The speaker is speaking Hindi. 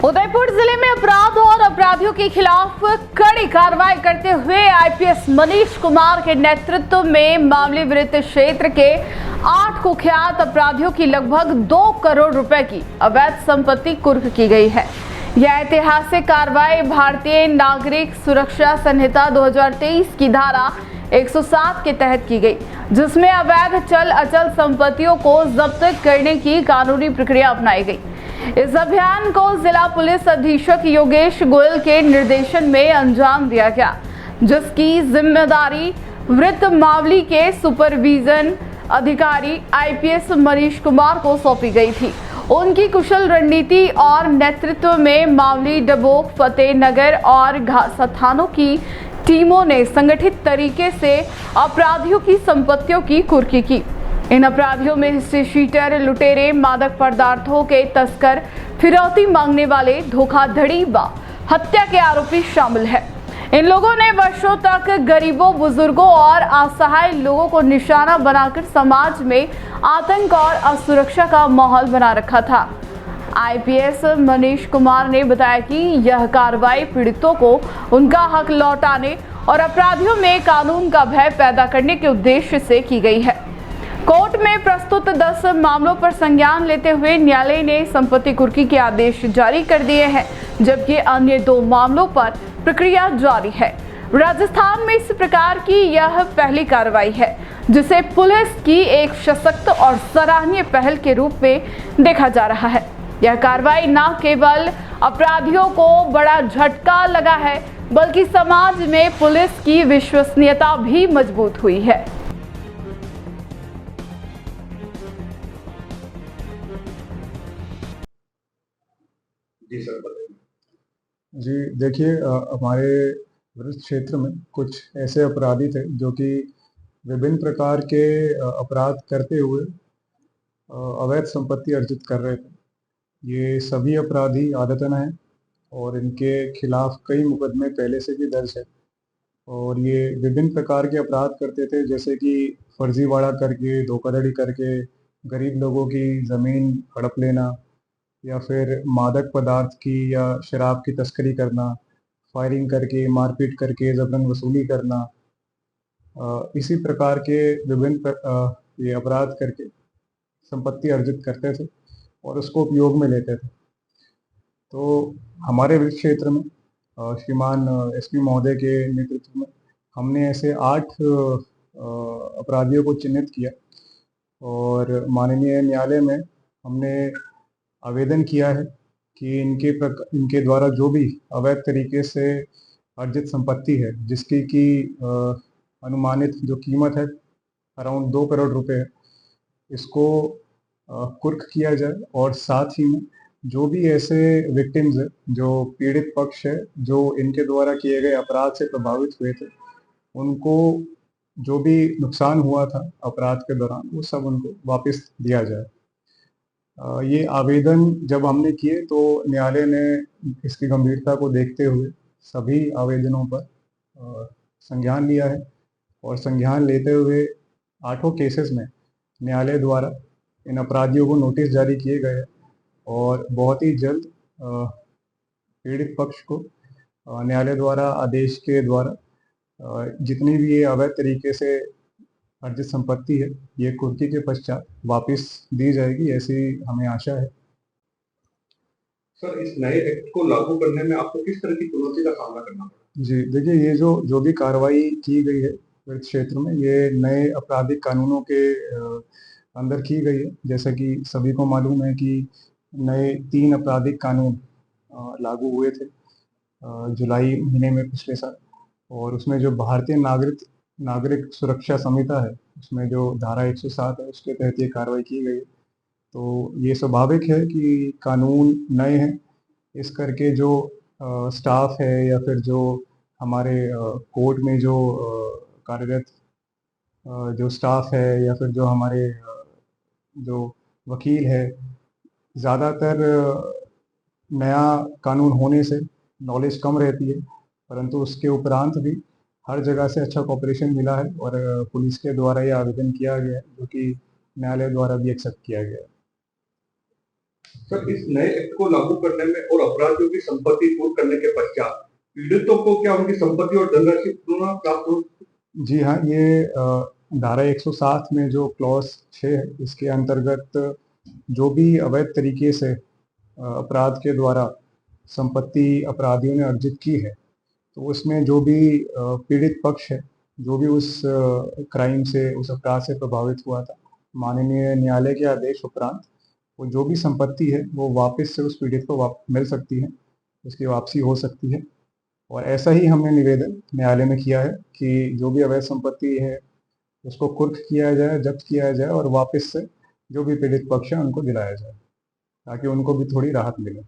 उदयपुर जिले में अपराध और अपराधियों के खिलाफ कड़ी कार्रवाई करते हुए आईपीएस मनीष कुमार के नेतृत्व में मामले विरुद्ध क्षेत्र के 8 कुख्यात अपराधियों की लगभग 2 करोड़ रुपए की अवैध संपत्ति कुर्क की गई है। यह ऐतिहासिक कार्रवाई भारतीय नागरिक सुरक्षा संहिता 2023 की धारा 107 के तहत की गई, जिसमें अवैध चल अचल संपत्तियों को जब्त करने की कानूनी प्रक्रिया अपनाई गई। इस अभियान को जिला पुलिस अधीक्षक योगेश गोयल के निर्देशन में अंजाम दिया गया, जिसकी जिम्मेदारी वृत्त मामले के सुपरविजन अधिकारी आईपीएस मनीष कुमार को सौंपी गई थी। उनकी कुशल रणनीति और नेतृत्व में मामले डबोक, फतेहनगर और घासा थानों की टीमों ने संगठित तरीके से अपराधियों की संपत्तियों की कुर्की की। इन अपराधियों में हिस्ट्री शीटर, लुटेरे, मादक पदार्थों के तस्कर, फिरौती मांगने वाले, धोखाधड़ी व हत्या के आरोपी शामिल हैं। इन लोगों ने वर्षों तक गरीबों, बुजुर्गों और असहाय लोगों को निशाना बनाकर समाज में आतंक और असुरक्षा का माहौल बना रखा था। आईपीएस मनीष कुमार ने बताया कि यह कार्रवाई पीड़ितों को उनका हक लौटाने और अपराधियों में कानून का भय पैदा करने के उद्देश्य से की गई है। कोर्ट में प्रस्तुत 10 मामलों पर संज्ञान लेते हुए न्यायालय ने संपत्ति कुर्की के आदेश जारी कर दिए हैं, जबकि अन्य 2 मामलों पर प्रक्रिया जारी है। राजस्थान में इस प्रकार की यह पहली कार्रवाई है, जिसे पुलिस की एक सशक्त और सराहनीय पहल के रूप में देखा जा रहा है। यह कार्रवाई न केवल अपराधियों को बड़ा झटका लगा है, बल्कि समाज में पुलिस की विश्वसनीयता भी मजबूत हुई है। जी सर, बताइए। जी देखिए, हमारे वृत्त क्षेत्र में कुछ ऐसे अपराधी थे जो कि विभिन्न प्रकार के अपराध करते हुए अवैध संपत्ति अर्जित कर रहे थे। ये सभी अपराधी आदतन हैं और इनके खिलाफ कई मुकदमे पहले से भी दर्ज है और ये विभिन्न प्रकार के अपराध करते थे, जैसे कि फर्जीवाड़ा करके, धोखाधड़ी करके, गरीब लोगों की ज़मीन हड़प लेना या फिर मादक पदार्थ की या शराब की तस्करी करना, फायरिंग करके, मारपीट करके, ज़बरन वसूली करना, इसी प्रकार के विभिन्न ये अपराध करके संपत्ति अर्जित करते थे और उसको उपयोग में लेते थे। तो हमारे वृत्त क्षेत्र में श्रीमान एसपी महोदय के नेतृत्व में हमने ऐसे 8 अपराधियों को चिन्हित किया और माननीय न्यायालय में हमने आवेदन किया है कि इनके द्वारा जो भी अवैध तरीके से अर्जित संपत्ति है, जिसकी की अनुमानित जो कीमत है अराउंड 2 करोड़ रुपए है, इसको कुर्क किया जाए और साथ ही में जो भी ऐसे विक्टिम्स है, जो पीड़ित पक्ष है, जो इनके द्वारा किए गए अपराध से प्रभावित हुए थे, उनको जो भी नुकसान हुआ था अपराध के दौरान, वो सब उनको वापस दिया जाए। ये आवेदन जब हमने किए तो न्यायालय ने इसकी गंभीरता को देखते हुए सभी आवेदनों पर संज्ञान लिया है और संज्ञान लेते हुए 8 केसेस में न्यायालय द्वारा इन अपराधियों को नोटिस जारी किए गए हैं और बहुत ही जल्द पीड़ित पक्ष को न्यायालय द्वारा आदेश के द्वारा जितनी भी ये अवैध तरीके से अर्जित संपत्ति है, ये कुर्की के पश्चात वापस दी जाएगी, ऐसी हमें आशा है। सर, इस नए एक्ट को लागू करने में आपको किस तरह की चुनौती का सामना करना पड़ा? जी देखिए, ये जो भी कार्रवाई की गई है वृत्त क्षेत्र में, ये नए आपराधिक कानूनों के अंदर की गई है। जैसा कि सभी को मालूम है कि नए 3 आपराधिक कानून लागू हुए थे जुलाई महीने में पिछले साल, और उसमें जो भारतीय नागरिक सुरक्षा संहिता है, उसमें जो धारा 107 है, उसके तहत ये कार्रवाई की गई। तो ये स्वाभाविक है कि कानून नए हैं, इस करके जो स्टाफ है या फिर जो हमारे कोर्ट में जो कार्यरत जो स्टाफ है या फिर जो हमारे जो वकील है, ज़्यादातर नया कानून होने से नॉलेज कम रहती है, परंतु उसके उपरांत भी हर जगह से अच्छा कोऑपरेशन मिला है और पुलिस के द्वारा ये आवेदन किया गया है, जो कि न्यायालय द्वारा भी एक्सेप्ट किया गया है। सर, इस नए एक्ट को लागू करने में और अपराधियों की संपत्ति कुर्क करने के पश्चात पीड़ितों को क्या उनकी संपत्ति और धनराशि पुनः प्राप्त हो? जी हाँ, ये धारा 107 में जो क्लॉज 6 है, इसके अंतर्गत जो भी अवैध तरीके से अपराध के द्वारा संपत्ति अपराधियों ने अर्जित की है, तो उसमें जो भी पीड़ित पक्ष है, जो भी उस क्राइम से, उस अपराध से प्रभावित हुआ था, माननीय न्यायालय के आदेश उपरांत वो जो भी संपत्ति है वो वापस से उस पीड़ित को मिल सकती है, उसकी वापसी हो सकती है। और ऐसा ही हमने निवेदन न्यायालय में किया है कि जो भी अवैध संपत्ति है उसको कुर्क किया जाए, जब्त किया जाए और वापस से जो भी पीड़ित पक्ष है उनको दिलाया जाए, ताकि उनको भी थोड़ी राहत मिले।